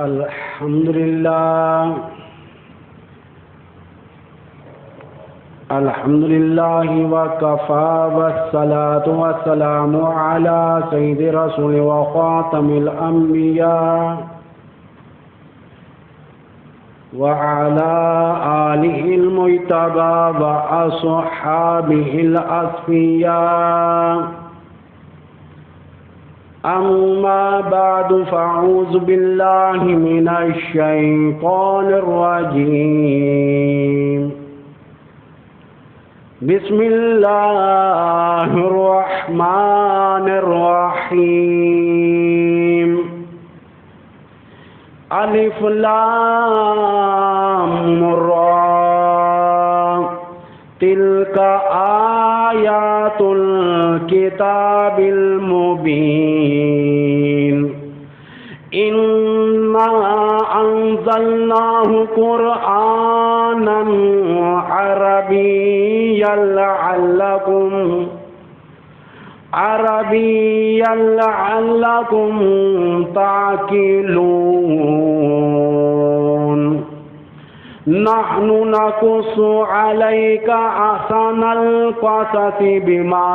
الحمدللہ وکفا والصلاة والسلام علی سید رسول وخاتم الانبیاء وعلى آلہ المجتبى واصحابہ الأصفیاء اما بعد فاعوذ باللہ من الشیطان الرجیم بسم اللہ الرحمن الرحیم الف لام را تلک آیات الکتاب المبین انا انزلناه قرآنا عربيا لعلكم تعقلون نحن نقص عليك أحسن القصص بما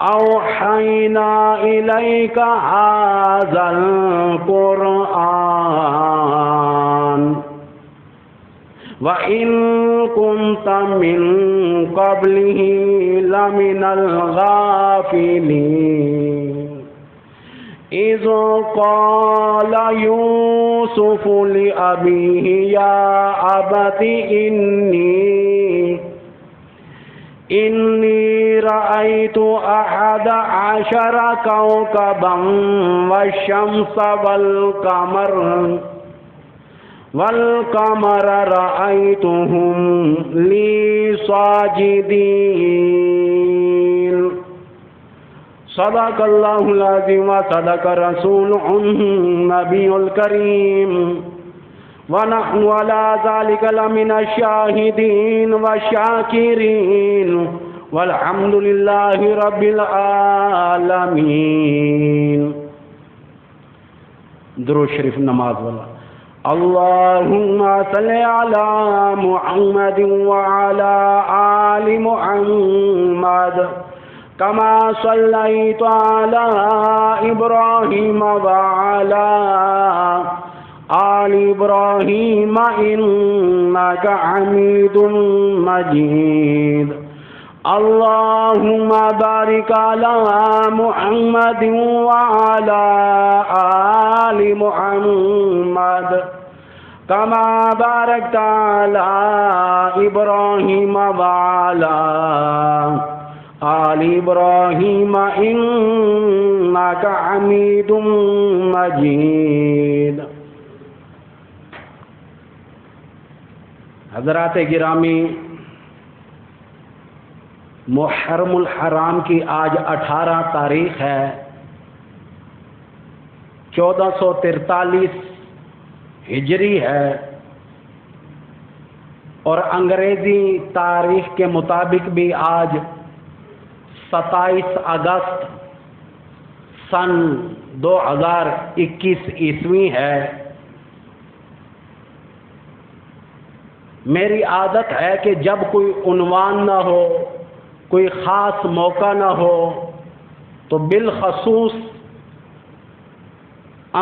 أوحينا إليك هذا القرآن وإن كنت من قبله لمن الغافلين إذ قال يوسف لأبيه يا أبت إني رأيت 11 كوكبا والشمس والقمر رأيتهم لي ساجدين صدق اللہ العظیم وصدق رسولہ النبی الکریم ونحن على ذلك لمن الشاہدین والشاکرین والحمد للہ رب العالمین. درود شریف نماز والا. اللہم صلی علی محمد وعلی آل محمد كما صليت على إبراهيم وعلى آل إبراهيم إنك حميد مجيد. اللهم بارك على محمد وعلى آل محمد كما باركت على إبراهيم وعلى آل ابراہیم انک حمید مجید. حضرات گرامی، محرم الحرام کی آج 18 تاریخ ہے. 1443 ہجری ہے اور انگریزی تاریخ کے مطابق بھی آج 27 اگست سن 2021 عیسوی ہے. میری عادت ہے کہ جب کوئی عنوان نہ ہو، کوئی خاص موقع نہ ہو، تو بالخصوص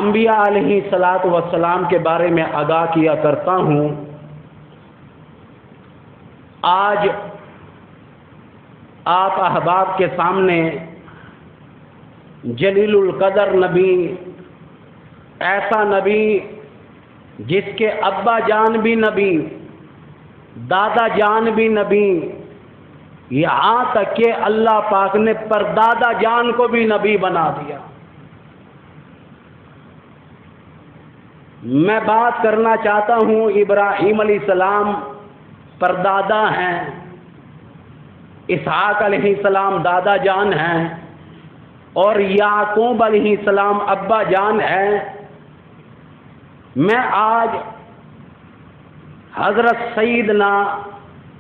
انبیاء علیہ الصلاۃ والسلام کے بارے میں آگاہ کیا کرتا ہوں. آج آپ احباب کے سامنے جلیل القدر نبی، ایسا نبی جس کے ابا جان بھی نبی، دادا جان بھی نبی، یہاں تک کہ اللہ پاک نے پردادا جان کو بھی نبی بنا دیا. میں بات کرنا چاہتا ہوں، ابراہیم علیہ السلام پردادا ہیں، اسحاق علیہ السلام دادا جان ہیں، اور یعقوب علیہ السلام ابا جان ہیں. میں آج حضرت سیدنا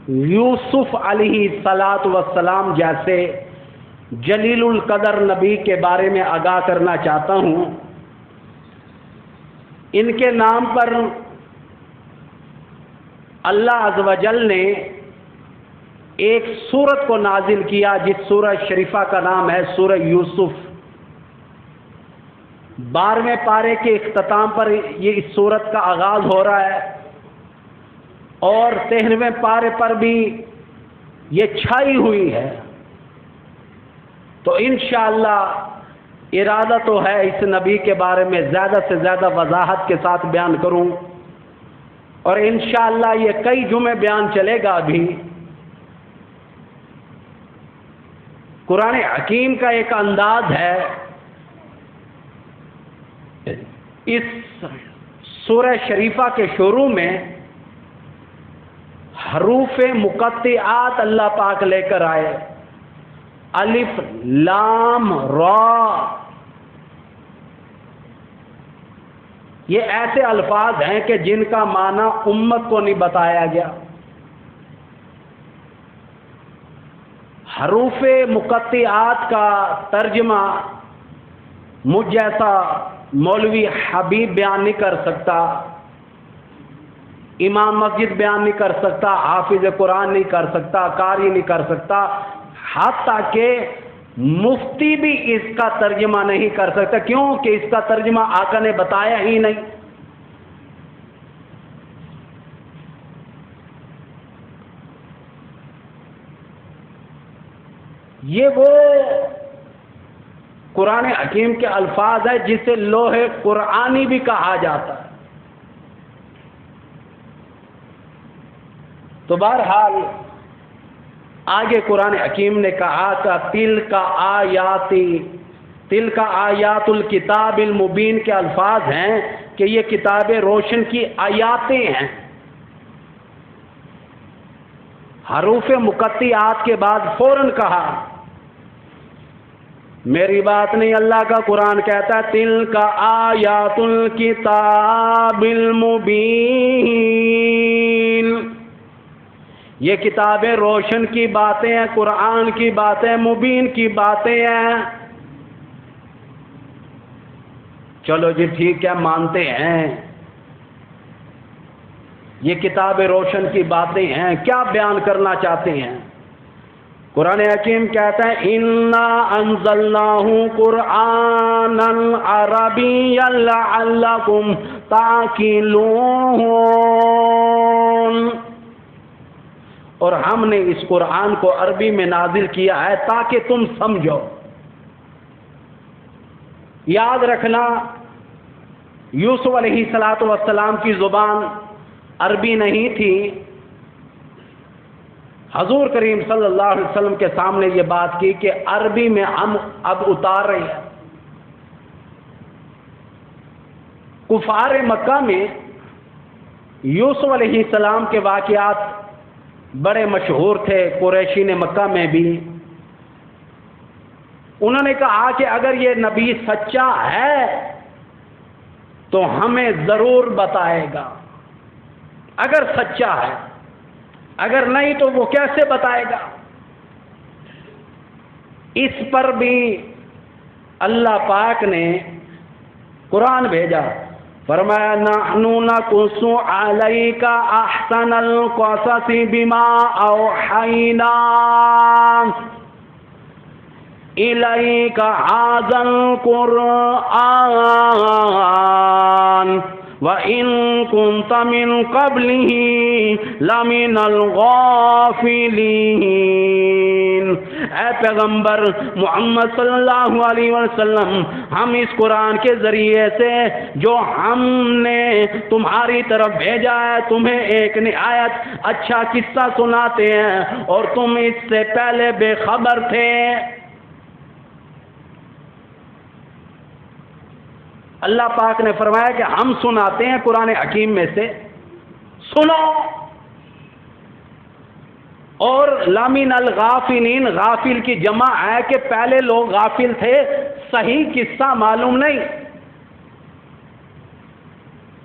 یوسف علیہ الصلاۃ والسلام جیسے جلیل القدر نبی کے بارے میں آگاہ کرنا چاہتا ہوں۔ ان کے نام پر اللہ عز و جل نے ایک سورت کو نازل کیا جس سورہ شریفہ کا نام ہے سورہ یوسف۔ 12ویں پارے کے اختتام پر یہ اس سورت کا آغاز ہو رہا ہے، اور 13ویں پارے پر بھی یہ چھائی ہوئی ہے۔ تو انشاءاللہ ارادہ تو ہے اس نبی کے بارے میں زیادہ سے زیادہ وضاحت کے ساتھ بیان کروں، اور انشاءاللہ یہ کئی جمعے بیان چلے گا ابھی۔ قرآن حکیم کا ایک انداز ہے، اس سورہ شریفہ کے شروع میں حروف مقطعات اللہ پاک لے کر آئے، الف لام را۔ یہ ایسے الفاظ ہیں کہ جن کا معنی امت کو نہیں بتایا گیا۔ حروف مقطعات کا ترجمہ مجھ جیسا مولوی حبیب بیان نہیں کر سکتا، امام مسجد بیان نہیں کر سکتا، حافظ قرآن نہیں کر سکتا، قاری نہیں کر سکتا، حتیٰ کہ مفتی بھی اس کا ترجمہ نہیں کر سکتا، کیونکہ اس کا ترجمہ آقا نے بتایا ہی نہیں۔ یہ وہ قرآن حکیم کے الفاظ ہے جسے لوح قرآنی بھی کہا جاتا ہے۔ تو بہرحال آگے قرآن حکیم نے کہا کہ تل کا آیات الکتاب المبین کے الفاظ ہیں کہ یہ کتاب روشن کی آیاتیں ہیں۔ حروف مقطعات کے بعد فوراً کہا، میری بات نہیں، اللہ کا قرآن کہتا ہے تل کا آیات الکتاب المبین، یہ کتاب روشن کی باتیں ہیں، قرآن کی باتیں، مبین کی باتیں ہیں۔ چلو جی ٹھیک ہے، مانتے ہیں یہ کتاب روشن کی باتیں ہیں، کیا بیان کرنا چاہتے ہیں؟ قرآن حکیم کہتا ہے اِنَّا أَنزَلْنَاهُ قُرْآنًا عَرَبِيًّا لَعَلَّكُمْ تَعْقِلُونَ، اور ہم نے اس قرآن کو عربی میں نازل کیا ہے تاکہ تم سمجھو۔ یاد رکھنا، یوسف علیہ السلام کی زبان عربی نہیں تھی۔ حضور کریم صلی اللہ علیہ وسلم کے سامنے یہ بات کی کہ عربی میں ہم اب اتار رہے ہیں۔ کفار مکہ میں یوسف علیہ السلام کے واقعات بڑے مشہور تھے، قریشی نے مکہ میں بھی۔ انہوں نے کہا کہ اگر یہ نبی سچا ہے تو ہمیں ضرور بتائے گا، اگر سچا ہے، اگر نہیں تو وہ کیسے بتائے گا؟ اس پر بھی اللہ پاک نے قرآن بھیجا، فرمایا نحن نقص علیک احسن القصص بما اوحینا الیک ھذا القرآن وَإِن كُنتَ مِن قَبْلِهِ لَمِنَ الْغَافِلِينَ۔ اے پیغمبر محمد صلی اللہ علیہ وسلم، ہم اس قرآن کے ذریعے سے جو ہم نے تمہاری طرف بھیجا ہے تمہیں ایک نہایت اچھا قصہ سناتے ہیں، اور تم اس سے پہلے بے خبر تھے۔ اللہ پاک نے فرمایا کہ ہم سناتے ہیں قرآن حکیم میں سے، سنو۔ اور لامین الغافلین، غافل کی جمع ہے کہ پہلے لوگ غافل تھے، صحیح قصہ معلوم نہیں۔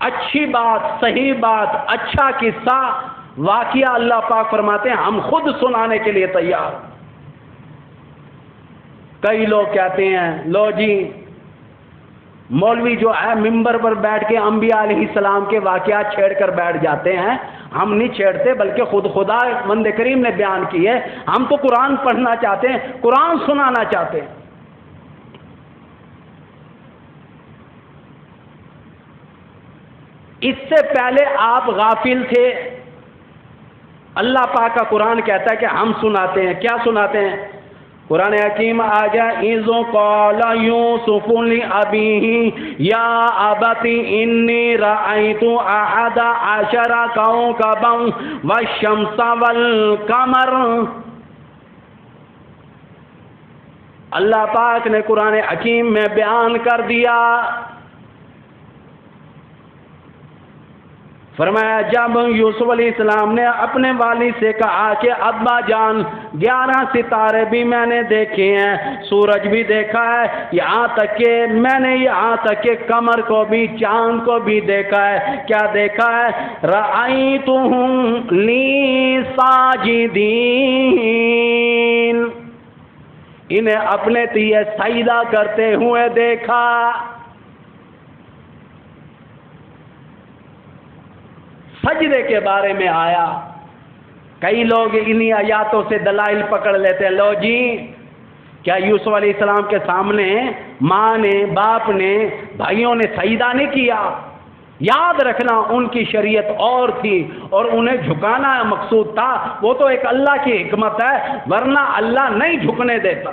اچھی بات، صحیح بات، اچھا قصہ، واقعہ اللہ پاک فرماتے ہیں ہم خود سنانے کے لیے تیار۔ کئی لوگ کہتے ہیں لو جی مولوی جو ہے ممبر پر بیٹھ کے انبیاء علیہ السلام کے واقعات چھیڑ کر بیٹھ جاتے ہیں. ہم نہیں چھیڑتے، بلکہ خود خدا بندے کریم نے بیان کی ہے. ہم تو قرآن پڑھنا چاہتے ہیں، قرآن سنانا چاہتے ہیں. اس سے پہلے آپ غافل تھے. اللہ پاک کا قرآن کہتا ہے کہ ہم سناتے ہیں. کیا سناتے ہیں؟ قرآن حکیم آ گیا اِذْ قَالَ يُوسُفُ لِأَبِيهِ يَا أَبَتِ إِنِّي رَأَيْتُ أَحَدَ عَشَرَ كَوْكَبًا وَالشَّمْسَ وَالْقَمَرَ. اللہ پاک نے قرآن حکیم میں بیان کر دیا، فرمایا جب یوسف علیہ السلام نے اپنے والد سے کہا کہ ابا جان 11 ستارے بھی میں نے دیکھے ہیں، سورج بھی دیکھا ہے، یہاں تک کہ قمر کو بھی، چاند کو بھی دیکھا ہے. کیا دیکھا ہے؟ رأیتہم لی ساجدین، انہیں اپنے لیے سجدہ کرتے ہوئے دیکھا. سجدے کے بارے میں آیا. کئی لوگ انہی آیاتوں سے دلائل پکڑ لیتے ہیں. لو جی کیا یوسف علیہ السلام کے سامنے ماں نے، باپ نے، بھائیوں نے سجدہ نہیں کیا؟ یاد رکھنا ان کی شریعت اور تھی اور انہیں جھکانا مقصود تھا. وہ تو ایک اللہ کی حکمت ہے، ورنہ اللہ نہیں جھکنے دیتا.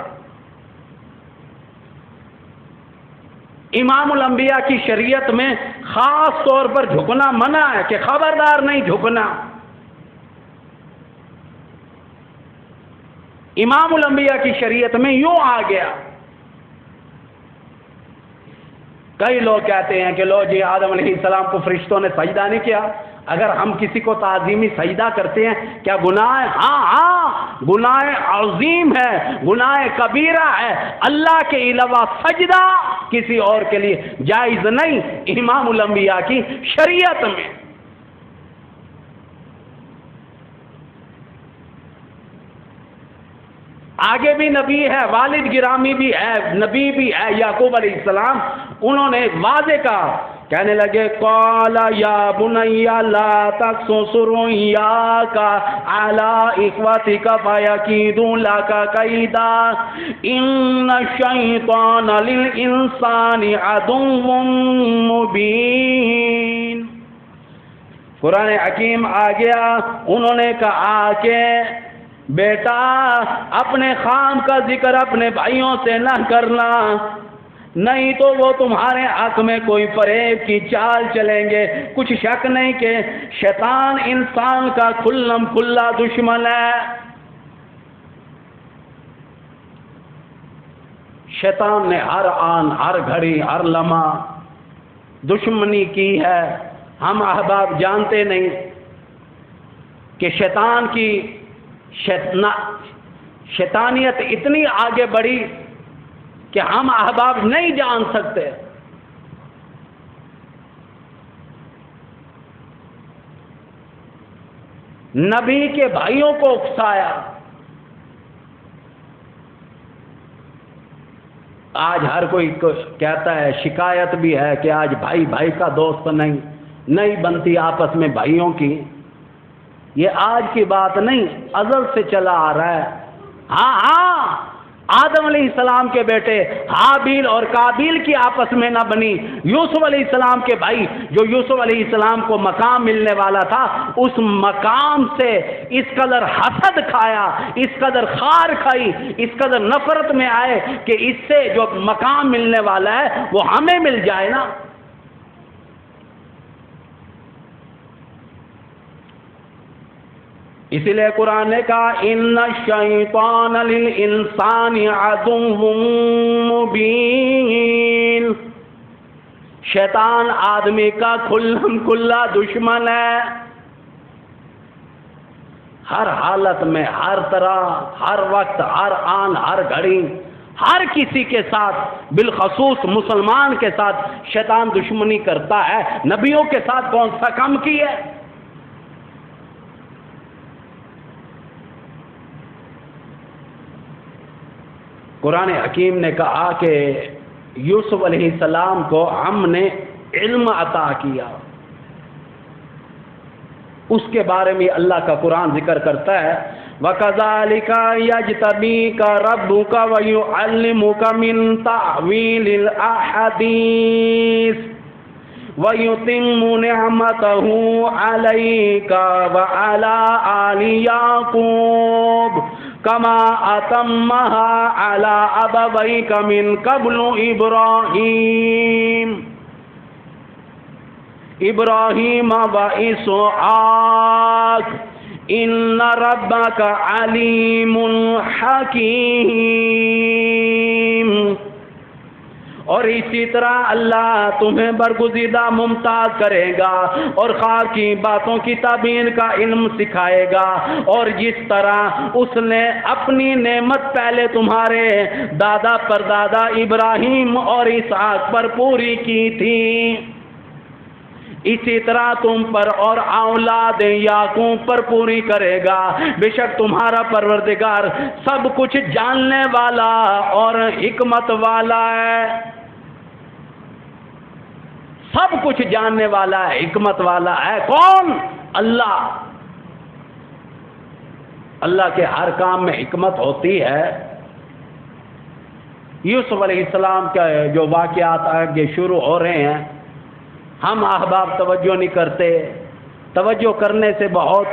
امام الانبیاء کی شریعت میں خاص طور پر جھکنا منع ہے کہ خبردار نہیں جھکنا. امام الانبیاء کی شریعت میں یوں آ گیا. کئی لوگ کہتے ہیں کہ لو جی آدم علیہ السلام کو فرشتوں نے سجدہ نہیں کیا. اگر ہم کسی کو تعظیمی سجدہ کرتے ہیں کیا گناہ ہے؟ ہاں گناہ عظیم ہے، گناہ کبیرہ ہے. اللہ کے علاوہ سجدہ کسی اور کے لیے جائز نہیں امام الانبیاء کی شریعت میں. آگے بھی نبی ہے، والد گرامی بھی ہے، نبی بھی ہے یعقوب علیہ السلام. انہوں نے واضح کہا، کہنے لگے قال یا بنی لا تقصص رؤیاک علی اخوتک فیکیدوا لک کیدا ان الشیطان للانسان عدو مبین. قرآن حکیم آ گیا. انہوں نے کہا کہ بیٹا اپنے خام کا ذکر اپنے بھائیوں سے نہ کرنا، نہیں تو وہ تمہارے حق میں کوئی فریب کی چال چلیں گے. کچھ شک نہیں کہ شیطان انسان کا کھلم کھلا دشمن ہے. شیطان نے ہر آن، ہر گھڑی، ہر لمحہ دشمنی کی ہے. ہم احباب جانتے نہیں کہ شیطان کی شیطانیت اتنی آگے بڑھی کہ ہم احباب نہیں جان سکتے. نبی کے بھائیوں کو اکسایا. آج ہر کوئی کہتا ہے، شکایت بھی ہے کہ آج بھائی بھائی کا دوست نہیں بنتی آپس میں بھائیوں کی. یہ آج کی بات نہیں، ازل سے چلا آ رہا ہے. ہاں آدم علیہ السلام کے بیٹے حابیل اور قابیل کی آپس میں نہ بنی. یوسف علیہ السلام کے بھائی جو یوسف علیہ السلام کو مقام ملنے والا تھا، اس مقام سے اس قدر حسد کھایا، اس قدر خار کھائی، اس قدر نفرت میں آئے کہ اس سے جو مقام ملنے والا ہے وہ ہمیں مل جائے نا. اسی لیے قرآن نے کہا ان الشیطان للانسان عدو مبین. شیطان آدمی کا کھلم کھلا دشمن ہے. ہر حالت میں، ہر طرح، ہر وقت، ہر آن، ہر گھڑی، ہر کسی کے ساتھ، بالخصوص مسلمان کے ساتھ شیطان دشمنی کرتا ہے. نبیوں کے ساتھ کون سا کم کی ہے؟ قرآن حکیم نے کہا کہ یوسف علیہ السلام کو ہم نے علم عطا کیا. اس کے بارے میں اللہ کا قرآن ذکر کرتا ہے وَكَذَلِكَ يَجْتَبِيكَ رَبُّكَ وَيُعَلِّمُكَ مِن تَأْوِيلِ الْأَحَادِيثِ وَيُتِمُّ نِعْمَتَهُ عَلَيْكَ وَعَلَى آلِ يَعْقُوبَ كَمَا أَتَمَّهَا عَلَى أَبَوَيْكَ مِن قَبْلُ إِبْرَاهِيمَ وَإِسْحَاقَ إِنَّ رَبَّكَ عَلِيمٌ حَكِيمٌ. اور اسی طرح اللہ تمہیں برگزیدہ ممتاز کرے گا اور خواہ کی باتوں کی تعبیر کا علم سکھائے گا، اور جس طرح اس نے اپنی نعمت پہلے تمہارے دادا پردادا ابراہیم اور اسحاق پر پوری کی تھی، اسی طرح تم پر اور اولاد یعقوب پر پوری کرے گا. بے شک تمہارا پروردگار سب کچھ جاننے والا اور حکمت والا ہے. سب کچھ جاننے والا ہے، حکمت والا ہے. کون؟ اللہ. اللہ کے ہر کام میں حکمت ہوتی ہے. یوسف علیہ السلام کے جو واقعات آگے شروع ہو رہے ہیں، ہم احباب توجہ نہیں کرتے. توجہ کرنے سے بہت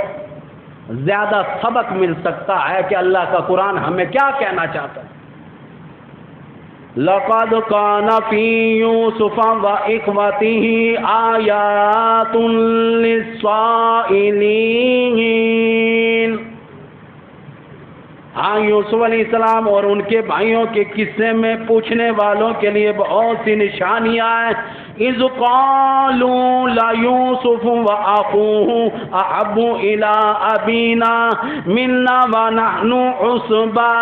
زیادہ سبق مل سکتا ہے کہ اللہ کا قرآن ہمیں کیا کہنا چاہتا ہے. لَقَدْ كَانَ فِي يُوسُفَ وَإِخْوَتِهِ آيَاتٌ لِّلسَّائِلِينَ. ہاں، یوسف علیہ السلام اور ان کے بھائیوں کے قصے میں پوچھنے والوں کے لیے بہت سی نشانیاں ہیں. اِذْ قَالُوا لَيُوسُفُ وَأَخُوهُ أَحَبُّ إِلَىٰ أَبِينَا مِنَّا وَنَحْنُ عُصْبَةٌ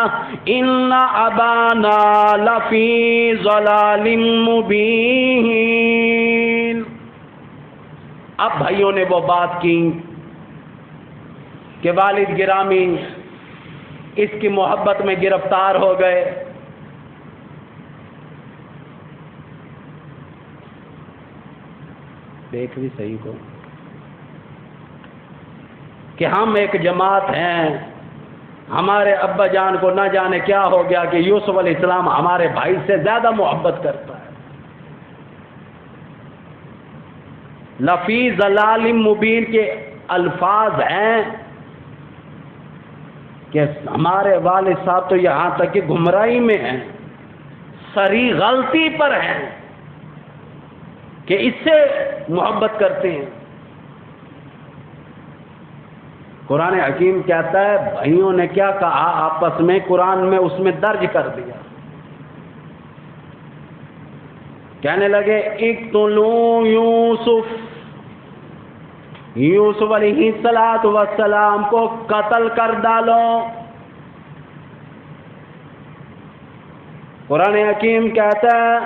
إِنَّ أَبَانَا لَفِي ضَلَالٍ مُّبِينٍ. اب بھائیوں نے وہ بات کی کہ والد گرامی اس کی محبت میں گرفتار ہو گئے. دیکھ بھی صحیح کو کہ ہم ایک جماعت ہیں، ہمارے ابا جان کو نہ جانے کیا ہو گیا کہ یوسف علیہ السلام ہمارے بھائی سے زیادہ محبت کرتا ہے. لفی ضلال مبین کے الفاظ ہیں کہ ہمارے والد صاحب تو یہاں تک کہ گمراہی میں ہیں، سری غلطی پر ہیں کہ اس سے محبت کرتے ہیں. قرآن حکیم کہتا ہے بھائیوں نے کیا کہا آپس میں، قرآن میں اس میں درج کر دیا. کہنے لگے اقتلوا یوسف، یوسف علیہ السلام کو قتل کر ڈالو. قرآن حکیم کہتا ہے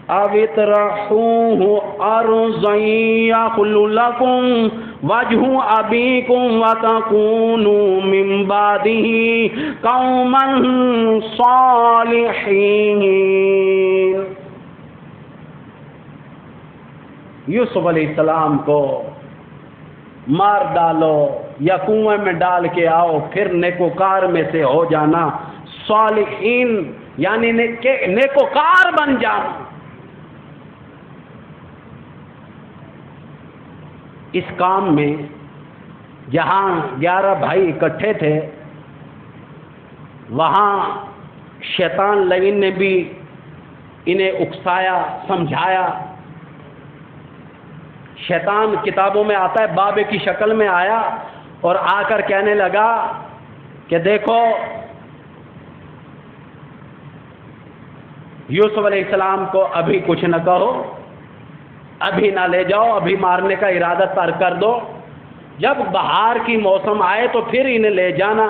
أَوِ اطْرَحُوهُ أَرْضًا يَخْلُ لَكُمْ وَجْهُ أَبِيكُمْ وَتَكُونُوا مِنْ بَعْدِهِ قَوْمًا صَالِحِينَ. یوسف علیہ السلام کو مار ڈالو یا کنویں میں ڈال کے آؤ، پھر نیکوکار میں سے ہو جانا. صالحین یعنی نیکوکار بن جانا. اس کام میں جہاں 11 بھائی اکٹھے تھے، وہاں شیطان لعین نے بھی انہیں اکسایا، سمجھایا. شیطان کتابوں میں آتا ہے بابے کی شکل میں آیا اور آ کر کہنے لگا کہ دیکھو یوسف علیہ السلام کو ابھی کچھ نہ کہو، ابھی نہ لے جاؤ، ابھی مارنے کا ارادہ ترک کر دو. جب بہار کی موسم آئے تو پھر انہیں لے جانا،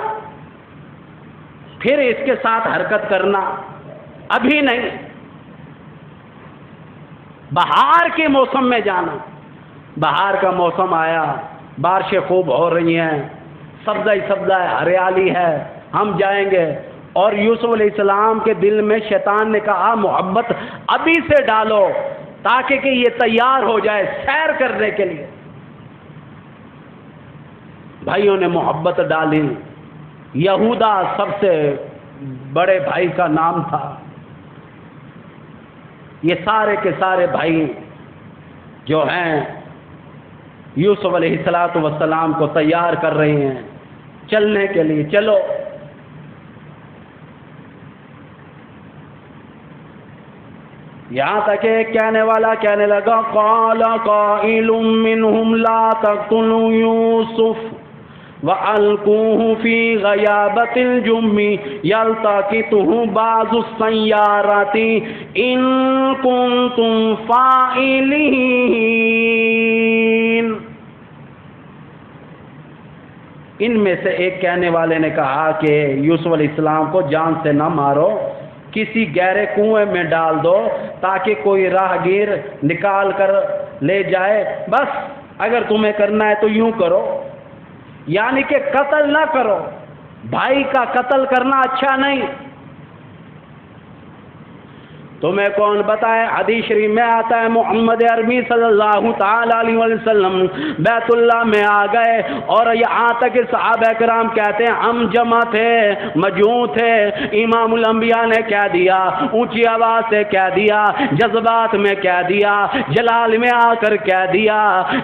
پھر اس کے ساتھ حرکت کرنا، ابھی نہیں. بہار کے موسم میں جانا. بہار کا موسم آیا، بارشیں خوب ہو رہی ہیں، سبزہ ہی سبزہ ہے، ہریالی ہے. ہم جائیں گے اور یوسف علیہ السلام کے دل میں شیطان نے کہا محبت ابھی سے ڈالو تاکہ کہ یہ تیار ہو جائے سیر کرنے کے لیے۔ بھائیوں نے محبت ڈالی۔ یہودا سب سے بڑے بھائی کا نام تھا۔ یہ سارے کے سارے بھائی جو ہیں یوسف علیہ السلام کو تیار کر رہے ہیں چلنے کے لیے، چلو۔ یہاں تک ایک کہنے والا کہنے لگا قال قائل منهم لا تقتلوا يوسف وَأَلْقُوهُ فِي غَيَابَةِ الْجُمِّ يَلْتَقِطْهُ بَعْضُ السَّيَّارَةِ إِن كُنتُمْ فَاعِلِينَ۔ ان میں سے ایک کہنے والے نے کہا کہ یوسف علیہ السلام کو جان سے نہ مارو، کسی گہرے کنویں میں ڈال دو تاکہ کوئی راہگیر نکال کر لے جائے، بس اگر تمہیں کرنا ہے تو یوں کرو، یعنی کہ قتل نہ کرو۔ بھائی کا قتل کرنا اچھا نہیں۔ تمہیں کون بتائے، حدیث شریف میں آتا ہے محمد عربی صلی اللہ تعالی علیہ وسلم بیت اللہ میں آ گئے، اور یہاں تک کہ صحابہ کرام کہتے ہیں ہم جمع تھے، مجموع تھے، امام الانبیاء نے کہہ دیا، اونچی آواز سے کہہ دیا، جذبات میں کہہ دیا، جلال میں آ کر کہہ دیا۔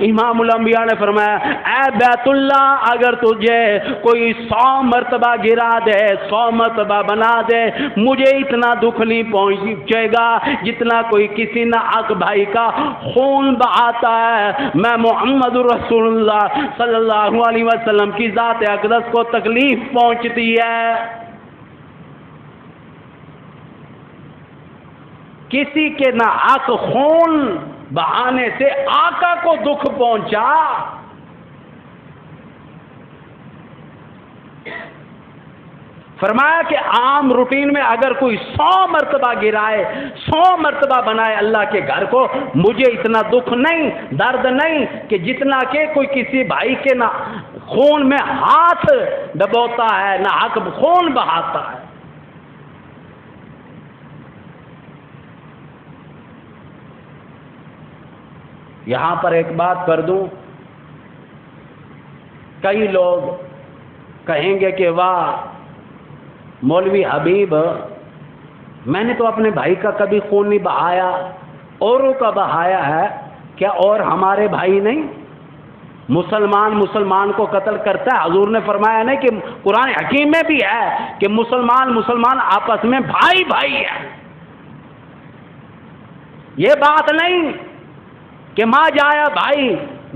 امام الانبیاء نے فرمایا اے بیت اللہ، اگر تجھے کوئی 100 مرتبہ گرا دے، 100 مرتبہ بنا دے، مجھے اتنا دکھ نہیں پہنچے گا جتنا کوئی کسی نہ حق بھائی کا خون بہاتا ہے۔ میں محمد رسول اللہ صلی اللہ علیہ وسلم کی ذات اقدس کو تکلیف پہنچتی ہے۔ کسی کے نہ حق خون بہانے سے آقا کو دکھ پہنچا۔ فرمایا کہ عام روٹین میں اگر کوئی 100 مرتبہ گرائے، 100 مرتبہ بنائے اللہ کے گھر کو، مجھے اتنا دکھ نہیں، درد نہیں کہ جتنا کہ کوئی کسی بھائی کے نہ خون میں ہاتھ ڈبوتا ہے، نہ حق خون بہاتا ہے۔ یہاں پر ایک بات کر دوں، کئی لوگ کہیں گے کہ واہ مولوی حبیب، میں نے تو اپنے بھائی کا کبھی خون نہیں بہایا، اوروں کا بہایا ہے، کیا اور ہمارے بھائی نہیں؟ مسلمان کو قتل کرتا ہے۔ حضور نے فرمایا نہیں کہ قرآن حکیم میں بھی ہے کہ مسلمان آپس میں بھائی ہے۔ یہ بات نہیں کہ ماں جایا بھائی،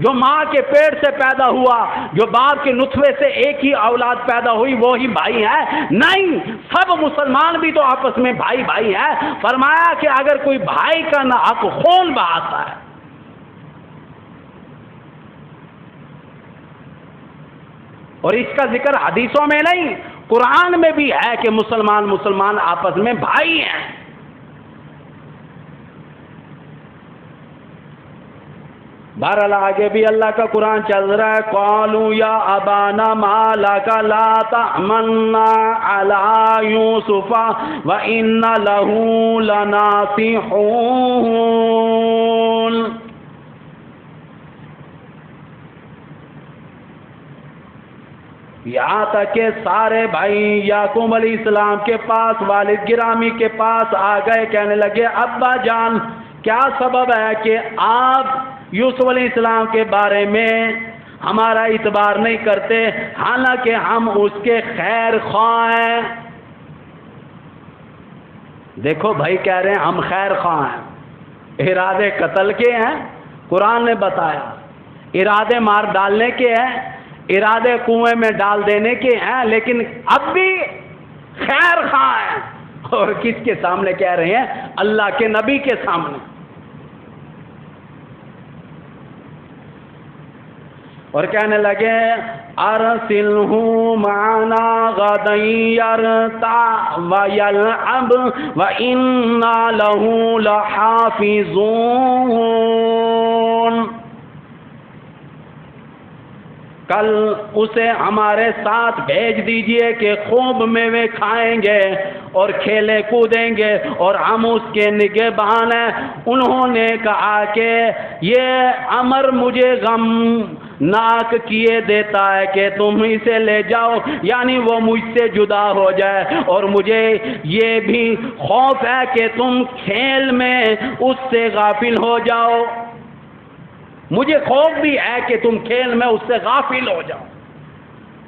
جو ماں کے پیٹ سے پیدا ہوا، جو باپ کے نطفے سے ایک ہی اولاد پیدا ہوئی وہی بھائی ہے، نہیں، سب مسلمان بھی تو آپس میں بھائی ہیں۔ فرمایا کہ اگر کوئی بھائی کا نہ حق خون بہاتا ہے، اور اس کا ذکر حدیثوں میں نہیں قرآن میں بھی ہے کہ مسلمان آپس میں بھائی ہیں۔ بہرحال آگے بھی اللہ کا قرآن چل رہا ہے، قالوا یا ابانا ما لک لا تأمنا علی یوسف وإنا له لناصحون۔ یہاں تک کہ سارے بھائی یعقوب علیہ السلام کے پاس، والد گرامی کے پاس آ گئے، کہنے لگے ابا جان کیا سبب ہے کہ آپ یوسف علیہ السلام کے بارے میں ہمارا اعتبار نہیں کرتے، حالانکہ ہم اس کے خیر خواہ ہیں؟ دیکھو بھائی کہہ رہے ہیں ہم خیر خواہ ہیں، ارادے قتل کے ہیں، قرآن نے بتایا، ارادے مار ڈالنے کے ہیں، ارادے کنویں میں ڈال دینے کے ہیں، لیکن اب بھی خیر خواہ ہیں۔ اور کس کے سامنے کہہ رہے ہیں؟ اللہ کے نبی کے سامنے۔ اور کہنے لگے ارسلہ معنا غدا یرتع ویلعب وانا لہ لحافظون۔ کل اسے ہمارے ساتھ بھیج دیجئے کہ خوب میوے کھائیں گے اور کھیلے کودیں گے اور ہم اس کے نگہبان ہیں۔ انہوں نے کہا کہ یہ امر مجھے غم ناک کیے دیتا ہے کہ تم اسے لے جاؤ، یعنی وہ مجھ سے جدا ہو جائے، اور مجھے یہ بھی خوف ہے کہ تم کھیل میں اس سے غافل ہو جاؤ، مجھے خوف بھی ہے کہ تم کھیل میں اس سے غافل ہو جاؤ،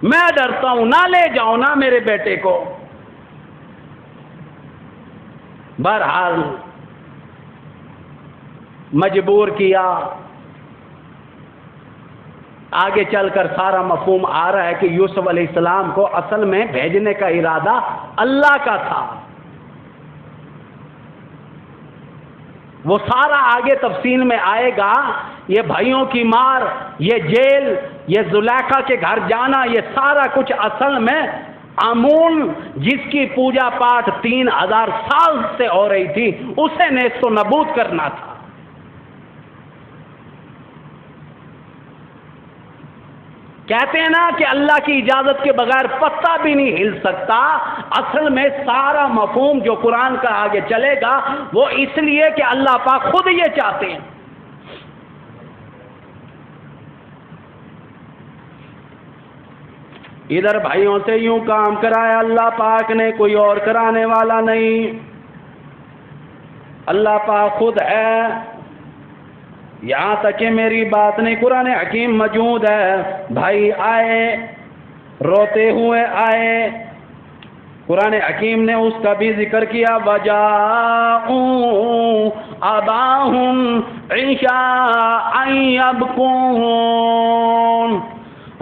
میں ڈرتا ہوں، نہ لے جاؤ نا میرے بیٹے کو۔ بہرحال مجبور کیا۔ آگے چل کر سارا مفہوم آ رہا ہے کہ یوسف علیہ السلام کو اصل میں بھیجنے کا ارادہ اللہ کا تھا۔ وہ سارا آگے تفصیل میں آئے گا، یہ بھائیوں کی مار، یہ جیل، یہ زلیخا کے گھر جانا، یہ سارا کچھ اصل میں آمون جس کی پوجا پاٹ 3000 سال سے ہو رہی تھی، اسے نیست و نابود کرنا تھا۔ کہتے ہیں نا کہ اللہ کی اجازت کے بغیر پتا بھی نہیں ہل سکتا، اصل میں سارا مفہوم جو قرآن کا آگے چلے گا وہ اس لیے کہ اللہ پاک خود یہ چاہتے ہیں۔ ادھر بھائیوں سے یوں کام کرایا اللہ پاک نے، کوئی اور کرانے والا نہیں، اللہ پاک خود ہے۔ یہاں تک کہ میری بات نہیں، قرآن حکیم موجود ہے، بھائی آئے روتے ہوئے آئے، قرآن حکیم نے اس کا بھی ذکر کیا، وَجَاءُوا أَبَاهُمْ عِشَاءً يَبْكُونَ،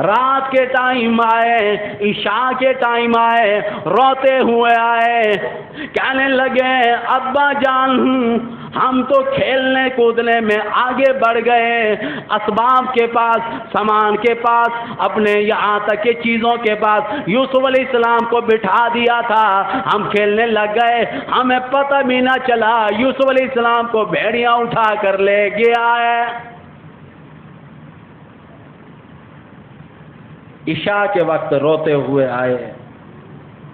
رات کے ٹائم آئے، عشاء کے ٹائم آئے، روتے ہوئے آئے، کہنے لگے ابا جان ہم تو کھیلنے کودنے میں آگے بڑھ گئے، اسباب کے پاس، سامان کے پاس، اپنے یہاں تک کہ چیزوں کے پاس یوسف علیہ السلام کو بٹھا دیا تھا، ہم کھیلنے لگ گئے، ہمیں پتہ بھی نہ چلا یوسف علیہ السلام کو بھیڑیاں اٹھا کر لے گیا ہے۔ عشاء کے وقت روتے ہوئے آئے،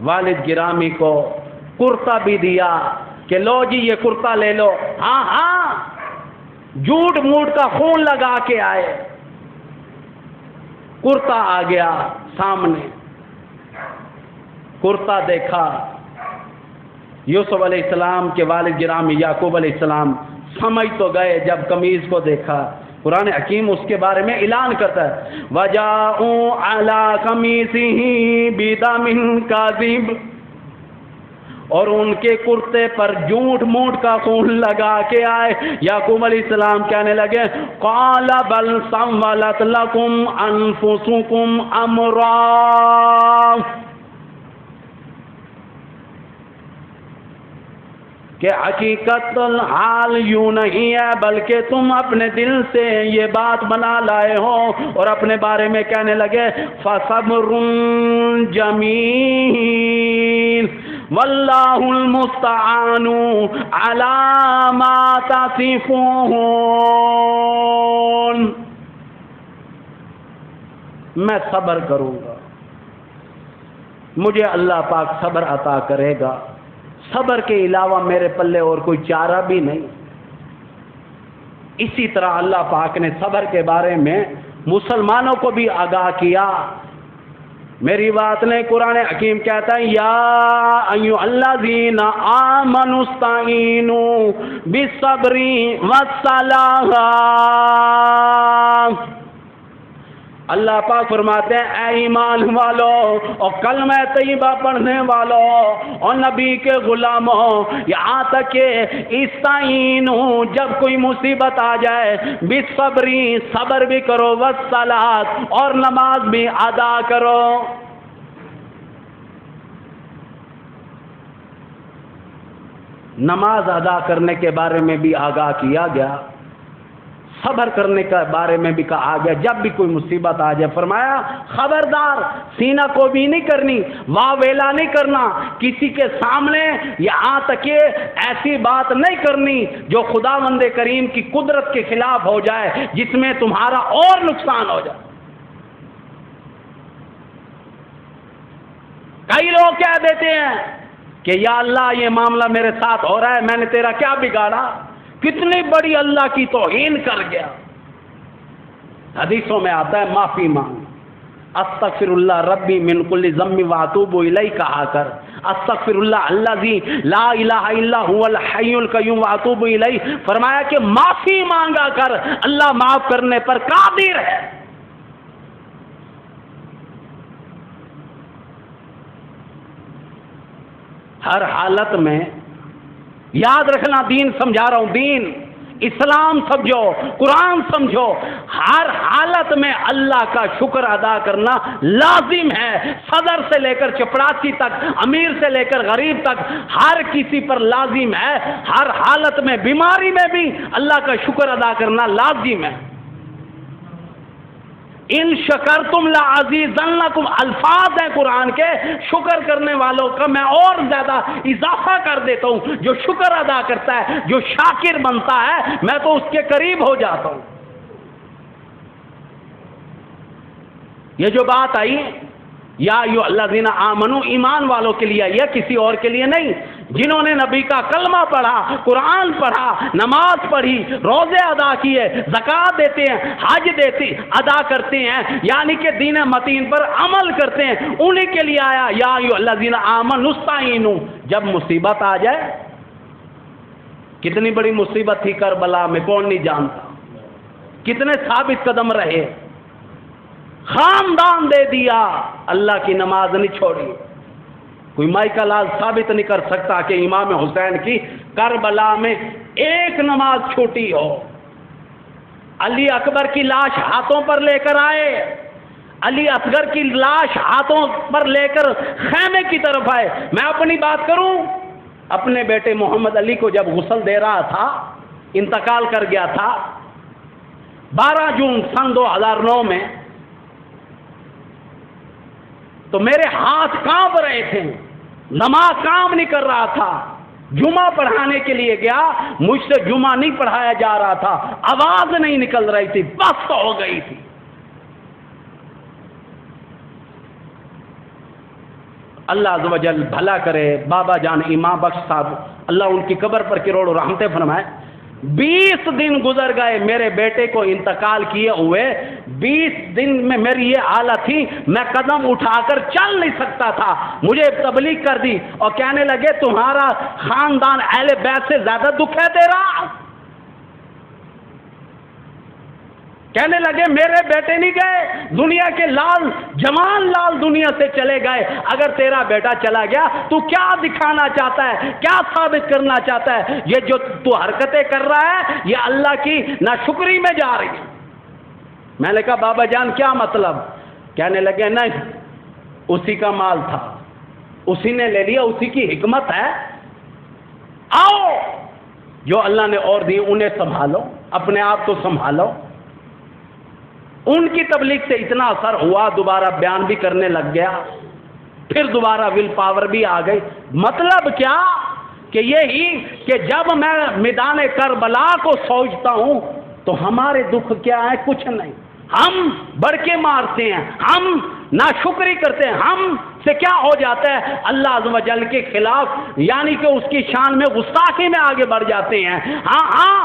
والد گرامی کو کرتا بھی دیا کہ لو جی یہ کرتا لے لو، ہاں ہاں جھوٹ موٹ کا خون لگا کے آئے، کرتا آ گیا سامنے، کرتا دیکھا، یوسف علیہ السلام کے والد گرامی یعقوب علیہ السلام سمجھ تو گئے جب قمیض کو دیکھا۔ قرآن حکیم اس کے بارے میں اعلان کرتا ہے، وَجَاءُوا عَلَىٰ قَمِيصِهِ بِدَمٍ كَاذِبٍ، اور ان کے کرتے پر جھوٹ موٹ کا خون لگا کے آئے۔ یعقوب علیہ السلام کہنے لگے قَالَ بَلْ سَوَّلَتْ لَكُمْ أَنفُسُكُمْ أَمْرًا، کہ حقیقت حال یوں نہیں ہے بلکہ تم اپنے دل سے یہ بات بنا لائے ہو اور اپنے بارے میں کہنے لگے فَصَبْرٌ جَمِيلٌ وَاللَّهُ الْمُسْتَعَانُ عَلَىٰ مَا تَصِفُونَ، میں صبر کروں گا، مجھے اللہ پاک صبر عطا کرے گا، صبر کے علاوہ میرے پلے اور کوئی چارہ بھی نہیں۔ اسی طرح اللہ پاک نے صبر کے بارے میں مسلمانوں کو بھی آگاہ کیا۔ میری بات نے قرآن حکیم کہتا ہے یا ایھا الذین آمنوا استعینوا بالصبر والصلاۃ، اللہ پاک فرماتے ہیں اے ایمان والو اور کلمہ طیبہ پڑھنے والو اور نبی کے غلاموں، یہاں تک کہ استعینوا، جب کوئی مصیبت آ جائے، بالصبر، صبر بھی کرو، والصلاۃ، اور نماز بھی ادا کرو۔ نماز ادا کرنے کے بارے میں بھی آگاہ کیا گیا، صبر کرنے کے بارے میں بھی کہا گیا۔ جب بھی کوئی مصیبت آ جائے فرمایا خبردار سینہ کو بھی نہیں کرنی، واہ ویلا نہیں کرنا، کسی کے سامنے یہاں تک کہ ایسی بات نہیں کرنی جو خداوند کریم کی قدرت کے خلاف ہو جائے، جس میں تمہارا اور نقصان ہو جائے۔ کئی لوگ کہہ دیتے ہیں کہ یا اللہ یہ معاملہ میرے ساتھ ہو رہا ہے، میں نے تیرا کیا بگاڑا، کتنی بڑی اللہ کی توہین کر گیا۔ حدیثوں میں آتا ہے معافی مانگ، استغفر اللہ ربی من کل ذنب واتوب الیہ کہا کر، استغفر اللہ الذی لا الہ الا هو الحی القیوم واتوب الیہ، فرمایا کہ معافی مانگا کر، اللہ معاف کرنے پر قادر ہے۔ ہر حالت میں یاد رکھنا، دین سمجھا رہا ہوں، دین اسلام سمجھو، قرآن سمجھو، ہر حالت میں اللہ کا شکر ادا کرنا لازم ہے۔ صدر سے لے کر چپڑاسی تک، امیر سے لے کر غریب تک، ہر کسی پر لازم ہے، ہر حالت میں، بیماری میں بھی اللہ کا شکر ادا کرنا لازم ہے۔ ان شکرتم لعزیزنکم، الفاظ ہیں قرآن کے، شکر کرنے والوں کا میں اور زیادہ اضافہ کر دیتا ہوں۔ جو شکر ادا کرتا ہے، جو شاکر بنتا ہے، میں تو اس کے قریب ہو جاتا ہوں۔ یہ جو بات آئی یا ایھا الذین آمنو، ایمان والوں کے لیے آئی ہے، کسی اور کے لیے نہیں۔ جنہوں نے نبی کا کلمہ پڑھا، قرآن پڑھا، نماز پڑھی، روزے ادا کیے، زکوٰۃ دیتے ہیں، حج دیتے ادا کرتے ہیں، یعنی کہ دین متین پر عمل کرتے ہیں، انہی کے لیے آیا یا ایھا الذین آمنوا استعینوا۔ جب مصیبت آ جائے، کتنی بڑی مصیبت تھی کربلا میں، کون نہیں جانتا، کتنے ثابت قدم رہے، خاندان دے دیا، اللہ کی نماز نہیں چھوڑی۔ کوئی مائی کا لال ثابت نہیں کر سکتا کہ امام حسین کی کربلا میں ایک نماز چھوٹی ہو۔ علی اکبر کی لاش ہاتھوں پر لے کر آئے، علی اصغر کی لاش ہاتھوں پر لے کر خیمے کی طرف آئے۔ میں اپنی بات کروں، اپنے بیٹے محمد علی کو جب غسل دے رہا تھا، انتقال کر گیا تھا 12 جون سن 2009 میں، تو میرے ہاتھ کانپ رہے تھے، نماز کام نہیں کر رہا تھا۔ جمعہ پڑھانے کے لیے گیا، مجھ سے جمعہ نہیں پڑھایا جا رہا تھا، آواز نہیں نکل رہی تھی، بس ہو گئی تھی۔ اللہ عز و جل بھلا کرے بابا جان امام بخش صاحب، اللہ ان کی قبر پر کروڑوں رحمتیں فرمائے۔ 20 دن گزر گئے میرے بیٹے کو انتقال کیے ہوئے، 20 دن میں میری یہ حالت تھی، میں قدم اٹھا کر چل نہیں سکتا تھا۔ مجھے تبلیغ کر دی اور کہنے لگے تمہارا خاندان اہل بیت سے زیادہ دکھ ہے تیرا۔ کہنے لگے میرے بیٹے نہیں گئے، دنیا کے لال جوان لال دنیا سے چلے گئے، اگر تیرا بیٹا چلا گیا تو کیا دکھانا چاہتا ہے، کیا ثابت کرنا چاہتا ہے؟ یہ جو تو حرکتیں کر رہا ہے یہ اللہ کی ناشکری میں جا رہی ہے۔ میں نے کہا بابا جان کیا مطلب؟ کہنے لگے نہیں، اسی کا مال تھا، اسی نے لے لیا، اسی کی حکمت ہے، آؤ جو اللہ نے اور دی انہیں سنبھالو، اپنے آپ کو سنبھالو۔ ان کی تبلیغ سے اتنا اثر ہوا، دوبارہ بیان بھی کرنے لگ گیا، پھر دوبارہ ول پاور بھی آ گئی۔ مطلب کیا کہ یہی کہ جب میں میدان کربلا کو سوچتا ہوں تو ہمارے دکھ کیا ہے؟ کچھ نہیں، ہم بڑھ کے مارتے ہیں، ہم ناشکری کرتے ہیں، ہم سے کیا ہو جاتا ہے؟ اللہ عز و جل کے خلاف، یعنی کہ اس کی شان میں گستاخی میں آگے بڑھ جاتے ہیں۔ ہاں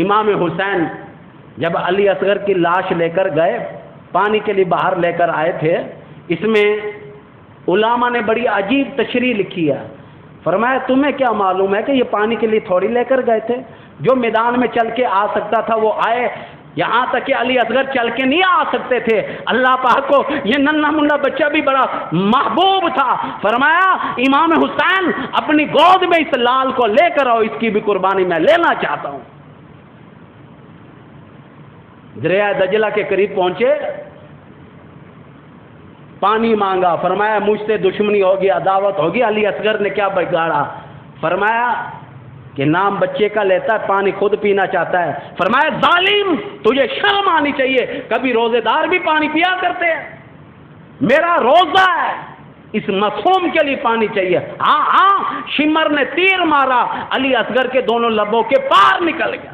امام حسین جب علی اصغر کی لاش لے کر گئے، پانی کے لیے باہر لے کر آئے تھے، اس میں علماء نے بڑی عجیب تشریح لکھی ہے۔ فرمایا تمہیں کیا معلوم ہے کہ یہ پانی کے لیے تھوڑی لے کر گئے تھے، جو میدان میں چل کے آ سکتا تھا وہ آئے، یہاں تک کہ علی اصغر چل کے نہیں آ سکتے تھے، اللہ پاک کو یہ ننھا منھا بچہ بھی بڑا محبوب تھا۔ فرمایا امام حسین اپنی گود میں اس لال کو لے کر آؤ، اس کی بھی قربانی میں لینا چاہتا ہوں۔ دریا دجلہ کے قریب پہنچے، پانی مانگا، فرمایا مجھ سے دشمنی ہوگی، عداوت ہوگی۔ علی اصغر نے کیا بگاڑا؟ فرمایا کہ نام بچے کا لیتا ہے، پانی خود پینا چاہتا ہے۔ فرمایا ظالم، تجھے شرم آنی چاہیے، کبھی روزے دار بھی پانی پیا کرتے ہیں، میرا روزہ ہے، اس معصوم کے لیے پانی چاہیے۔ ہاں شمر نے تیر مارا، علی اصغر کے دونوں لبوں کے پار نکل گیا۔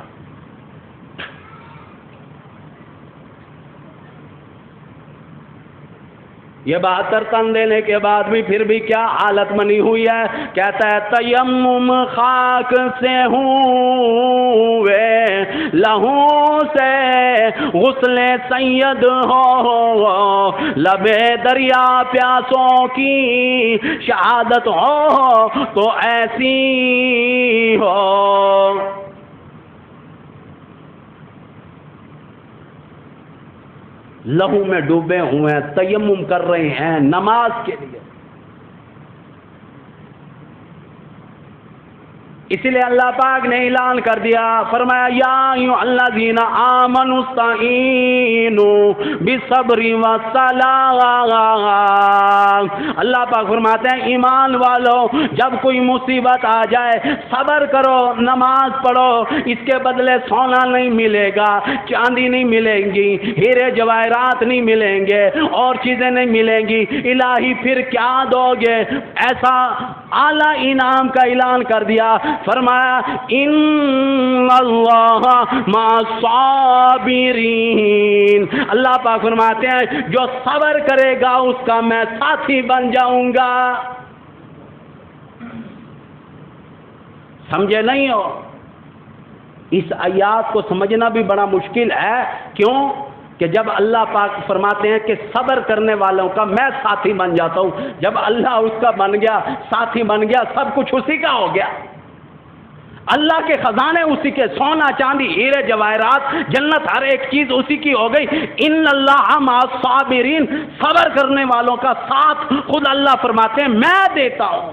یہ 72 تن دینے کے بعد بھی پھر بھی کیا حالت بنی ہوئی ہے؟ کہتا ہے تیمم خاک سے ہوئے لہو سے غسل سید ہو، لبے دریا پیاسوں کی شہادت ہو تو ایسی ہو۔ لہو میں ڈوبے ہوئے ہیں، تیمم کر رہے ہیں نماز کے لیے۔ اسی لیے اللہ پاک نے اعلان کر دیا، فرمایا یا ایھا الذین آمنوا استعینوا بالصبر والصلاۃ۔ اللہ پاک فرماتے ہیں ایمان والو، جب کوئی مصیبت آ جائے صبر کرو، نماز پڑھو، اس کے بدلے سونا نہیں ملے گا، چاندی نہیں ملے گی، ہیرے جواہرات نہیں ملیں گے، اور چیزیں نہیں ملیں گی، الہی پھر کیا دو گے؟ ایسا اعلیٰ انعام کا اعلان کر دیا، فرمایا ان اللہ مع الصابرین۔ اللہ پاک فرماتے ہیں جو صبر کرے گا اس کا میں ساتھی بن جاؤں گا۔ سمجھے نہیں ہو؟ اس آیات کو سمجھنا بھی بڑا مشکل ہے۔ کیوں کہ جب اللہ پاک فرماتے ہیں کہ صبر کرنے والوں کا میں ساتھی بن جاتا ہوں، جب اللہ اس کا بن گیا، ساتھی بن گیا، سب کچھ اسی کا ہو گیا، اللہ کے خزانے اسی کے، سونا چاندی ہیرے جواہرات جنت ہر ایک چیز اسی کی ہو گئی۔ ان اللہ مع الصابرین، صبر کرنے والوں کا ساتھ خود اللہ فرماتے ہیں میں دیتا ہوں۔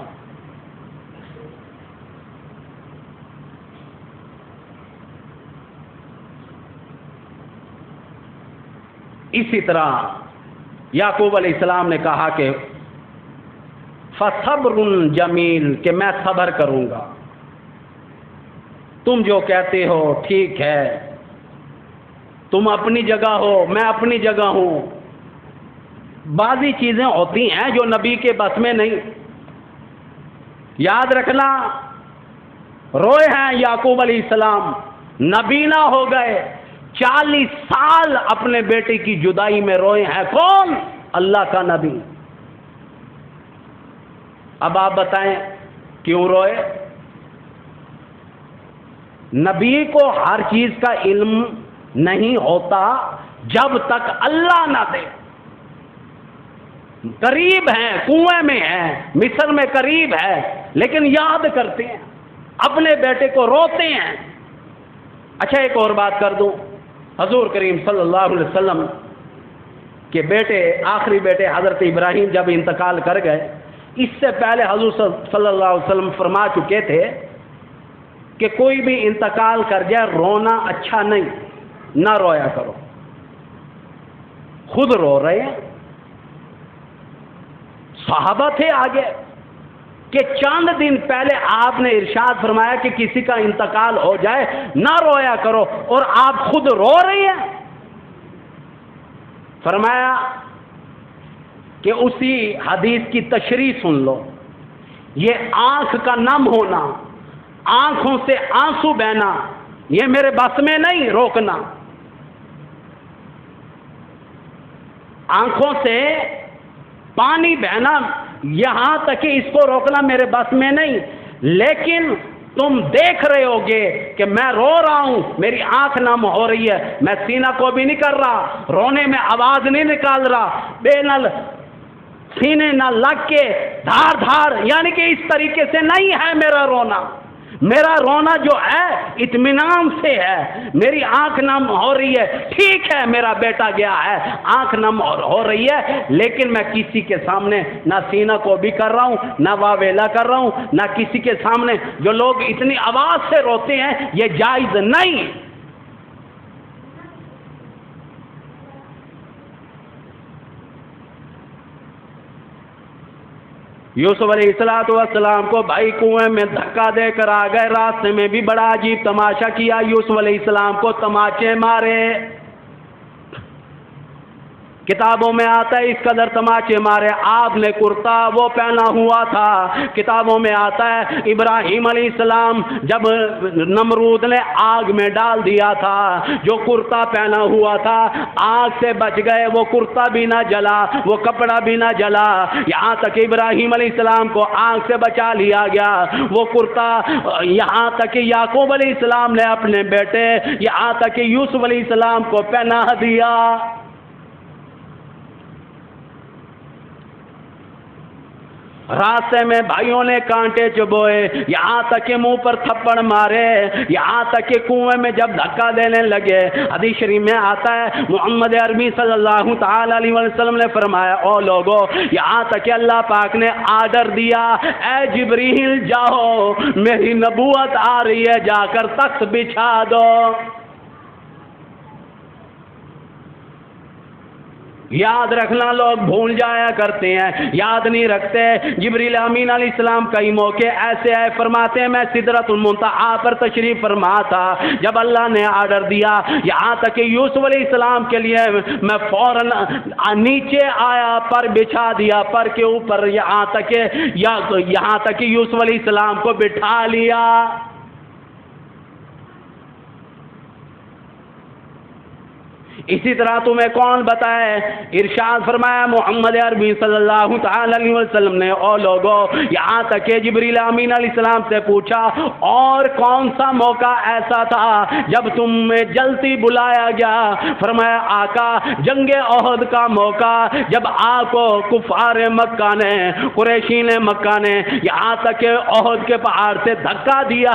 اسی طرح یعقوب علیہ السلام نے کہا کہ فصبر جمیل، کہ میں صبر کروں گا، تم جو کہتے ہو ٹھیک ہے، تم اپنی جگہ ہو، میں اپنی جگہ ہوں، بعضی چیزیں ہوتی ہیں جو نبی کے بس میں نہیں۔ یاد رکھنا، روئے ہیں یعقوب علیہ السلام، نبینا ہو گئے، 40 سال اپنے بیٹے کی جدائی میں روئے ہیں۔ کون؟ اللہ کا نبی۔ اب آپ بتائیں کیوں روئے؟ نبی کو ہر چیز کا علم نہیں ہوتا جب تک اللہ نہ دے۔ قریب ہیں، کنویں میں ہیں، مصر میں قریب ہے، لیکن یاد کرتے ہیں، اپنے بیٹے کو روتے ہیں۔ اچھا ایک اور بات کر دوں، حضور کریم صلی اللہ علیہ وسلم کے بیٹے، آخری بیٹے حضرت ابراہیم جب انتقال کر گئے، اس سے پہلے حضور صلی اللہ علیہ وسلم فرما چکے تھے کہ کوئی بھی انتقال کر جائے رونا اچھا نہیں، نہ رویا کرو۔ خود رو رہے ہیں، صحابہ تھے آگے کہ چند دن پہلے آپ نے ارشاد فرمایا کہ کسی کا انتقال ہو جائے نہ رویا کرو، اور آپ خود رو رہی ہیں۔ فرمایا کہ اسی حدیث کی تشریح سن لو، یہ آنکھ کا نم ہونا، آنکھوں سے آنسو بہنا، یہ میرے بس میں نہیں روکنا۔ آنکھوں سے پانی بہنا، یہاں تک کہ اس کو روکنا میرے بس میں نہیں، لیکن تم دیکھ رہے ہوگے کہ میں رو رہا ہوں، میری آنکھ نم ہو رہی ہے، میں سینہ کو بھی نہیں کر رہا، رونے میں آواز نہیں نکال رہا، بے نل سینے نہ لگ کے دھار دھار، یعنی کہ اس طریقے سے نہیں ہے میرا رونا۔ میرا رونا جو ہے اطمینان سے ہے، میری آنکھ نم ہو رہی ہے، ٹھیک ہے میرا بیٹا گیا ہے، آنکھ نم ہو رہی ہے، لیکن میں کسی کے سامنے نہ سینہ کو بھی کر رہا ہوں، نہ واویلا کر رہا ہوں، نہ کسی کے سامنے۔ جو لوگ اتنی آواز سے روتے ہیں یہ جائز نہیں۔ یوسف علیہ السلام کو بھائی کنویں میں دھکا دے کر آ گئے، راستے میں بھی بڑا عجیب تماشا کیا، یوسف علیہ السلام کو تماچے مارے۔ کتابوں میں آتا ہے اس قدر تماچے مارے، آپ نے کرتا وہ پہنا ہوا تھا۔ کتابوں میں آتا ہے ابراہیم علیہ السلام جب نمرود نے آگ میں ڈال دیا تھا، جو کرتا پہنا ہوا تھا آگ سے بچ گئے، وہ کرتا بھی نہ جلا، وہ کپڑا بھی نہ جلا، یہاں تک ابراہیم علیہ السلام کو آگ سے بچا لیا گیا۔ وہ کرتا یہاں تک کہ یعقوب علیہ السلام نے اپنے بیٹے، یہاں تک کہ یوسف علیہ السلام کو پہنا دیا۔ راستے میں بھائیوں نے کانٹے چبوئے، یہاں تک کہ منہ پر تھپڑ مارے، یہاں تک کہ کنویں میں جب دھکا دینے لگے۔ حدیث شریف میں آتا ہے محمد عربی صلی اللہ تعالی علیہ وسلم نے فرمایا، او لوگو، یہاں تک کہ اللہ پاک نے آرڈر دیا، اے جبریل جاؤ، میری نبوت آ رہی ہے، جا کر تخت بچھا دو۔ یاد رکھنا، لوگ بھول جایا کرتے ہیں، یاد نہیں رکھتے۔ جبریل امین علیہ السلام کئی موقع ایسے آئے، فرماتے ہیں میں سدرۃ المنتہا پر تشریف فرما تھا، جب اللہ نے آرڈر دیا، یہاں تک کہ یوسف علیہ السلام کے لیے میں فوراً نیچے آیا، پر بچھا دیا، پر کے اوپر، یہاں تک کہ یوسف علیہ السلام کو بٹھا لیا۔ اسی طرح تمہیں کون بتائے؟ ارشاد فرمایا محمد عربی صلی اللہ تعالی علیہ وسلم نے، او لوگو، یہاں تک کہ جبریل امین علیہ السلام سے پوچھا، اور کون سا موقع ایسا تھا جب تمہیں جلدی بلایا گیا؟ فرمایا آقا، جنگ احد کا موقع، جب آپ کو کفار مکہ نے، قریشین مکہ نے یہاں تک کہ احد کے پہاڑ سے دھکا دیا،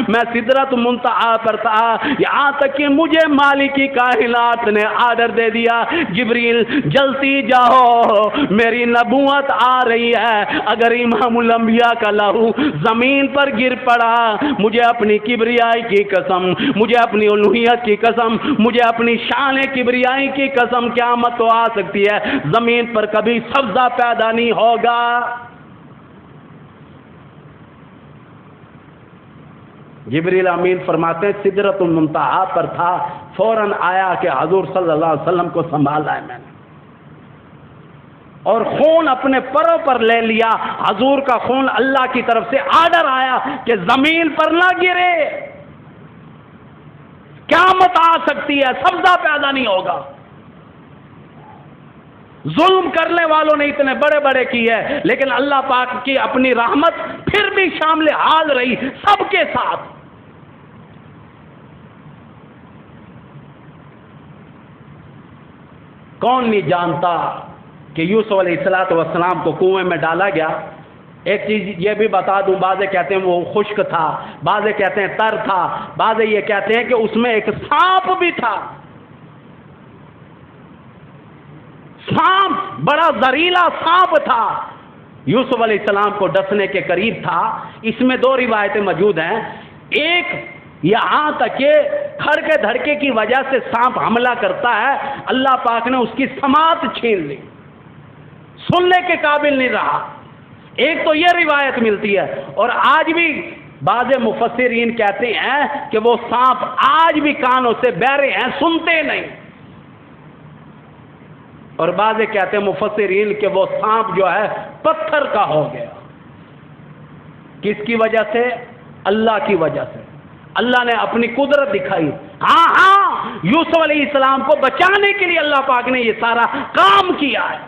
میں سدرۃ منتہا پر تھا، یہاں تک کہ مجھے مالک کائنات نے آرڈر دے دیا، جبریل جلدی جاؤ، میری نبوت آ رہی ہے۔ اگر امام الانبیاء کا لہو زمین پر گر پڑا، مجھے اپنی کبریائی کی قسم، مجھے اپنی الوہیت کی قسم، مجھے اپنی شان کبریائی کی قسم، قیامت تو آ سکتی ہے، زمین پر کبھی سبزہ پیدا نہیں ہوگا۔ جبریل امین فرماتے ہیں سدرۃ المنتہا پر تھا، فوراً آیا کہ حضور صلی اللہ علیہ وسلم کو سنبھالا ہے میں نے، اور خون اپنے پروں پر لے لیا۔ حضور کا خون اللہ کی طرف سے آرڈر آیا کہ زمین پر نہ گرے، قیامت آ سکتی ہے، سبزہ پیدا نہیں ہوگا۔ ظلم کرنے والوں نے اتنے بڑے بڑے کیے، لیکن اللہ پاک کی اپنی رحمت پھر بھی شامل حال رہی سب کے ساتھ۔ کون نہیں جانتا کہ یوسف علیہ السلام کو کنویں میں ڈالا گیا؟ ایک چیز یہ بھی بتا دوں، بعضے کہتے ہیں وہ خشک تھا، بعضے کہتے ہیں تر تھا، بعضے یہ کہتے ہیں کہ اس میں ایک سانپ بھی تھا۔ سانپ، بڑا زہریلا سانپ تھا، یوسف علیہ السلام کو ڈسنے کے قریب تھا۔ اس میں دو روایتیں موجود ہیں، ایک یہاں تک کہ کھڑکے دھڑکے کی وجہ سے سانپ حملہ کرتا ہے، اللہ پاک نے اس کی سماعت چھین لی، سننے کے قابل نہیں رہا۔ ایک تو یہ روایت ملتی ہے، اور آج بھی بعض مفسرین کہتے ہیں کہ وہ سانپ آج بھی کانوں سے بہرے ہیں، سنتے نہیں، اور بعض کہتے ہیں مفسرین کہ وہ سانپ جو ہے پتھر کا ہو گیا۔ کس کی وجہ سے؟ اللہ کی وجہ سے، اللہ نے اپنی قدرت دکھائی۔ ہاں یوسف علیہ السلام کو بچانے کے لیے اللہ پاک نے یہ سارا کام کیا ہے،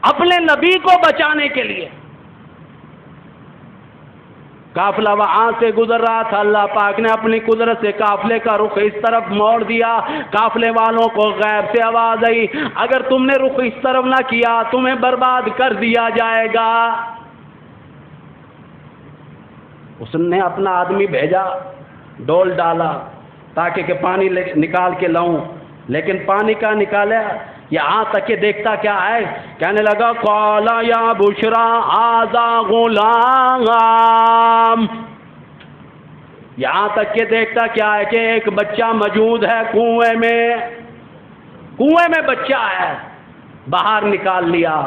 اپنے نبی کو بچانے کے لیے۔ قافلہ وہاں سے گزر رہا تھا، اللہ پاک نے اپنی قدرت سے قافلے کا رخ اس طرف موڑ دیا۔ قافلے والوں کو غیب سے آواز آئی، اگر تم نے رخ اس طرف نہ کیا تمہیں برباد کر دیا جائے گا۔ اس نے اپنا آدمی بھیجا، ڈول ڈالا تاکہ کہ پانی نکال کے لاؤں، لیکن پانی کا نکالا، یہاں تک کہ دیکھتا کیا ہے، کہنے لگا قالا یا بشرا ھذا غلام، یہاں تک کہ دیکھتا کیا ہے کہ ایک بچہ موجود ہے کنویں میں بچہ ہے، باہر نکال لیا،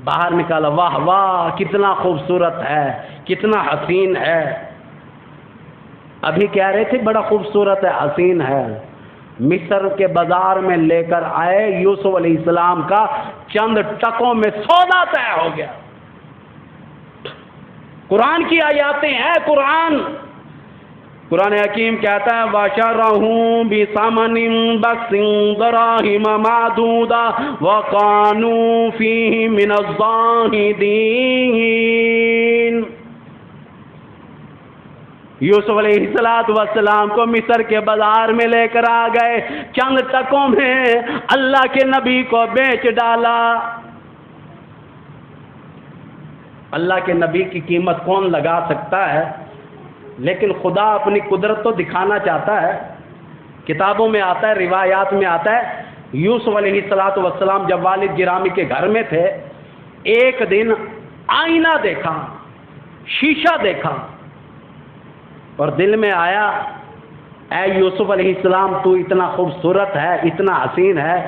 باہر نکالا، واہ واہ کتنا خوبصورت ہے، کتنا حسین ہے۔ ابھی کہہ رہے تھے بڑا خوبصورت ہے، حسین ہے، مصر کے بازار میں لے کر آئے، یوسف علیہ السلام کا چند ٹکوں میں سودا طے ہو گیا۔ قرآن کی آیاتیں ہیں، قرآن حکیم کہتا ہے وَشَرَهُ بِثَمَنٍ بَخْسٍ دَرَاهِمَ مَعْدُودَةٍ وَكَانُوا فِيهِ مِنَ الزَّاهِدِينَ۔ یوسف علیہ السلام کو مصر کے بازار میں لے کر آ گئے، چند ٹکوں میں اللہ کے نبی کو بیچ ڈالا۔ اللہ کے نبی کی قیمت کون لگا سکتا ہے؟ لیکن خدا اپنی قدرت تو دکھانا چاہتا ہے۔ کتابوں میں آتا ہے، روایات میں آتا ہے، یوسف علیہ السلام جب والد گرامی کے گھر میں تھے، ایک دن آئینہ دیکھا، شیشہ دیکھا، اور دل میں آیا اے یوسف علیہ السلام، تو اتنا خوبصورت ہے، اتنا حسین ہے،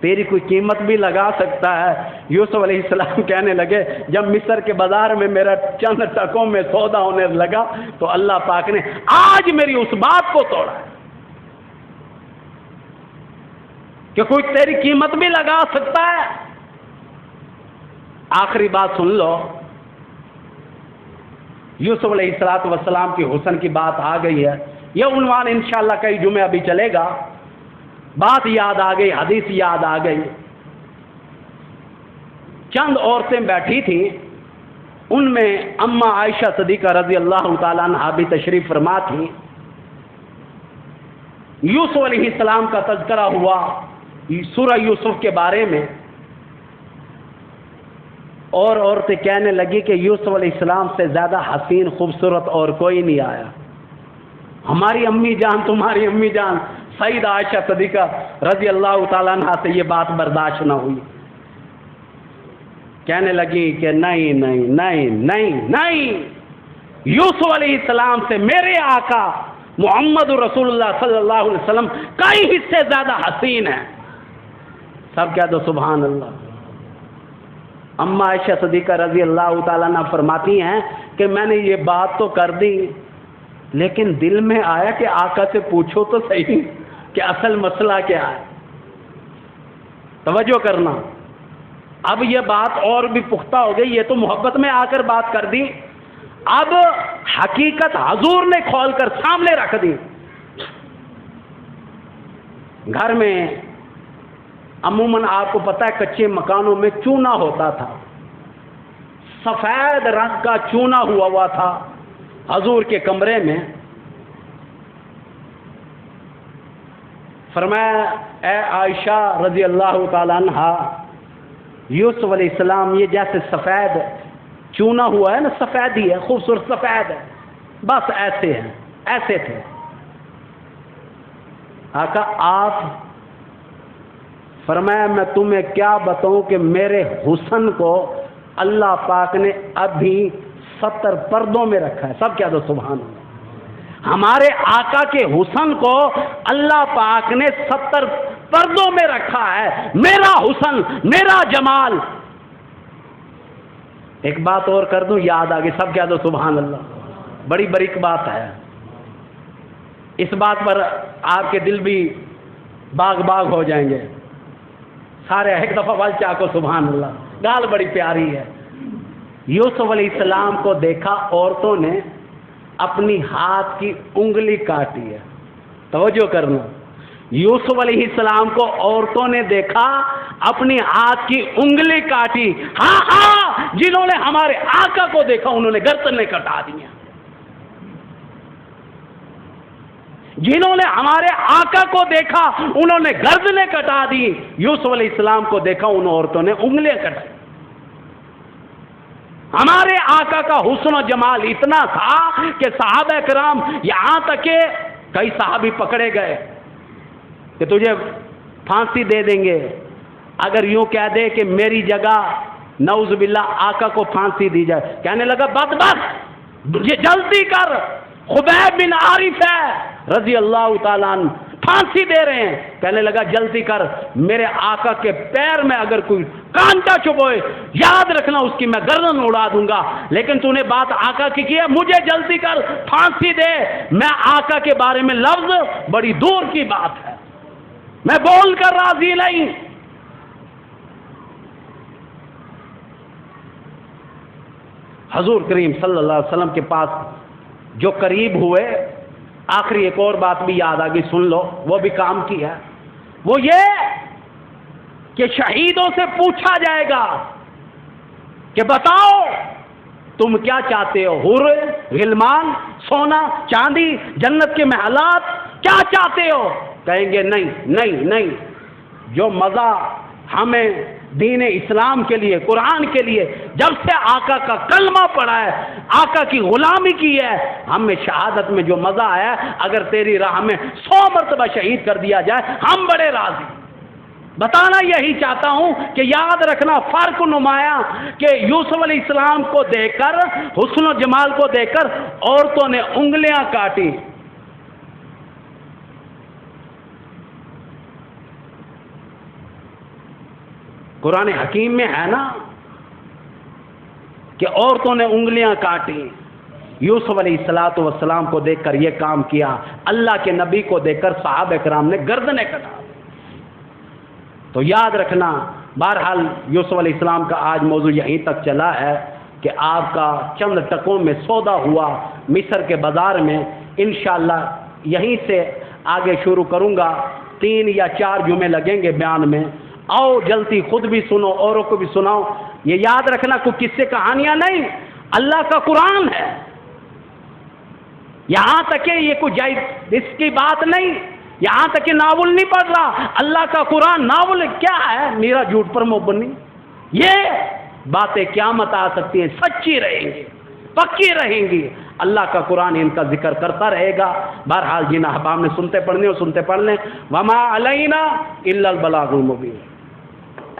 تیری کوئی قیمت بھی لگا سکتا ہے؟ یوسف علیہ السلام کہنے لگے جب مصر کے بازار میں میرا چند ٹکوں میں سودا ہونے لگا تو اللہ پاک نے آج میری اس بات کو توڑا ہے کہ کوئی تیری قیمت بھی لگا سکتا ہے۔ آخری بات سن لو، یوسف علیہ السلام کی حسن کی بات آ گئی ہے، یہ عنوان انشاءاللہ کئی جمعے ابھی چلے گا۔ بات یاد آ گئی، حدیث یاد آ گئی۔ چند عورتیں بیٹھی تھیں، ان میں اما عائشہ صدیقہ رضی اللہ تعالیٰ عنہا بھی تشریف فرما تھیں۔ یوسف علیہ السلام کا تذکرہ ہوا سورہ یوسف کے بارے میں، اور عورتیں کہنے لگی کہ یوسف علیہ السلام سے زیادہ حسین خوبصورت اور کوئی نہیں آیا۔ ہماری امی جان، تمہاری امی جان سیدہ عائشہ صدیقہ رضی اللہ تعالیٰ عنہ سے یہ بات برداشت نہ ہوئی، کہنے لگی کہ نہیں نہیں نہیں نہیں نہیں، یوسف علیہ السلام سے میرے آقا محمد رسول اللہ صلی اللہ علیہ وسلم کئی حصے زیادہ حسین ہیں۔ سب کہہ دو سبحان اللہ۔ اما عائشہ صدیقہ رضی اللہ تعالیٰ عنہ فرماتی ہیں کہ میں نے یہ بات تو کر دی، لیکن دل میں آیا کہ آقا سے پوچھو تو صحیح کہ اصل مسئلہ کیا ہے۔ توجہ کرنا، اب یہ بات اور بھی پختہ ہو گئی، یہ تو محبت میں آ کر بات کر دی، اب حقیقت حضور نے کھول کر سامنے رکھ دی۔ گھر میں عموماً آپ کو پتہ ہے کچے مکانوں میں چونا ہوتا تھا، سفید رنگ کا چونا ہوا تھا حضور کے کمرے میں۔ فرمایا اے عائشہ رضی اللہ تعالیٰ عنہ، یوسف علیہ السلام یہ جیسے سفید چونا ہوا ہے نا، سفید ہی ہے، خوبصورت سفید ہے، بس ایسے ہیں، ایسے تھے۔ آقا آپ، فرمایا میں تمہیں کیا بتاؤں کہ میرے حسن کو اللہ پاک نے ابھی 70 پردوں میں رکھا ہے۔ سب کہہ دو سبحان اللہ۔ ہمارے آقا کے حسن کو اللہ پاک نے 70 پردوں میں رکھا ہے۔ میرا حسن، میرا جمال۔ ایک بات اور کر دوں، یاد آگے، سب کہہ دو سبحان اللہ، بڑی باریک بات ہے، اس بات پر آپ کے دل بھی باغ باغ ہو جائیں گے سارے۔ ایک دفعہ وال چاکو سبحان اللہ، گال بڑی پیاری ہے۔ یوسف علیہ السلام کو دیکھا عورتوں نے اپنی ہاتھ کی انگلی کاٹی ہے۔ توجہ کرنا، یوسف علیہ السلام کو عورتوں نے دیکھا اپنی ہاتھ کی انگلی کاٹی۔ ہاں ہاں، جنہوں نے ہمارے آقا کو دیکھا انہوں نے گردنیں کٹا دی ہیں۔ جنہوں نے ہمارے آقا کو دیکھا انہوں نے گردنیں کٹا دی۔ یوسف علیہ السلام کو دیکھا ان عورتوں نے انگلیاں کٹائی۔ ہمارے آقا کا حسن و جمال اتنا تھا کہ صحابہ کرام، یہاں تک کہ کئی صحابی پکڑے گئے کہ تجھے پھانسی دے دیں گے اگر یوں کہہ دے کہ میری جگہ نعوذ باللہ آقا کو پھانسی دی جائے۔ کہنے لگا بدبخت، جلدی کر، خبیب بن عارف ہے رضی اللہ تعالیٰ عنہ پھانسی دے رہے ہیں۔ کہنے لگا جلدی کر، میرے آقا کے پیر میں اگر کوئی کانٹا چبھوئے یاد رکھنا اس کی میں گردن اڑا دوں گا، لیکن تو نے بات آقا کی ہے، مجھے جلدی کر، پھانسی دے، میں آقا کے بارے میں لفظ بڑی دور کی بات ہے۔ میں بول کر راضی نہیں. حضور کریم صلی اللہ علیہ وسلم کے پاس جو قریب ہوئے، آخری ایک اور بات بھی یاد آ گئی، سن لو، وہ بھی کام کی ہے. وہ یہ کہ شہیدوں سے پوچھا جائے گا کہ بتاؤ تم کیا چاہتے ہو، حور، غلمان، سونا چاندی، جنت کے محلات، کیا چاہتے ہو؟ کہیں گے نہیں نہیں نہیں، جو مزہ ہمیں دین اسلام کے لیے، قرآن کے لیے جب سے آقا کا کلمہ پڑھا ہے، آقا کی غلامی کی ہے، ہمیں شہادت میں جو مزہ آیا ہے، اگر تیری راہ میں 100 مرتبہ شہید کر دیا جائے ہم بڑے راضی. بتانا یہی چاہتا ہوں کہ یاد رکھنا فرق نمایاں کہ یوسف علیہ السلام کو دیکھ کر، حسن و جمال کو دیکھ کر عورتوں نے انگلیاں کاٹی. قرآن حکیم میں ہے نا کہ عورتوں نے انگلیاں کاٹی. یوسف علیہ السلام کو دیکھ کر یہ کام کیا، اللہ کے نبی کو دیکھ کر صحابہ کرام نے گردنیں کٹا. تو یاد رکھنا، بہرحال یوسف علیہ السلام کا آج موضوع یہیں تک چلا ہے کہ آپ کا چند ٹکوں میں سودا ہوا مصر کے بازار میں. انشاءاللہ یہیں سے آگے شروع کروں گا، 3 یا 4 جمعے لگیں گے بیان میں. آؤ جلدی، خود بھی سنو، اوروں کو بھی سناؤ. یہ یاد رکھنا کوئی قصے کہانیاں نہیں، اللہ کا قرآن ہے. یہاں تک کہ یہ کوئی جائز اس کی بات نہیں، یہاں تک کہ ناول نہیں پڑھ رہا، اللہ کا قرآن ناول کیا ہے؟ میرا جھوٹ پر مبنی. یہ باتیں قیامت آ سکتی ہیں، سچی رہیں گی، پکی رہیں گی. اللہ کا قرآن ان کا ذکر کرتا رہے گا. بہرحال جن احباب نے سنتے پڑھنے اور سنتے پڑھ لیں. وما علینا الا البلاغ المبین.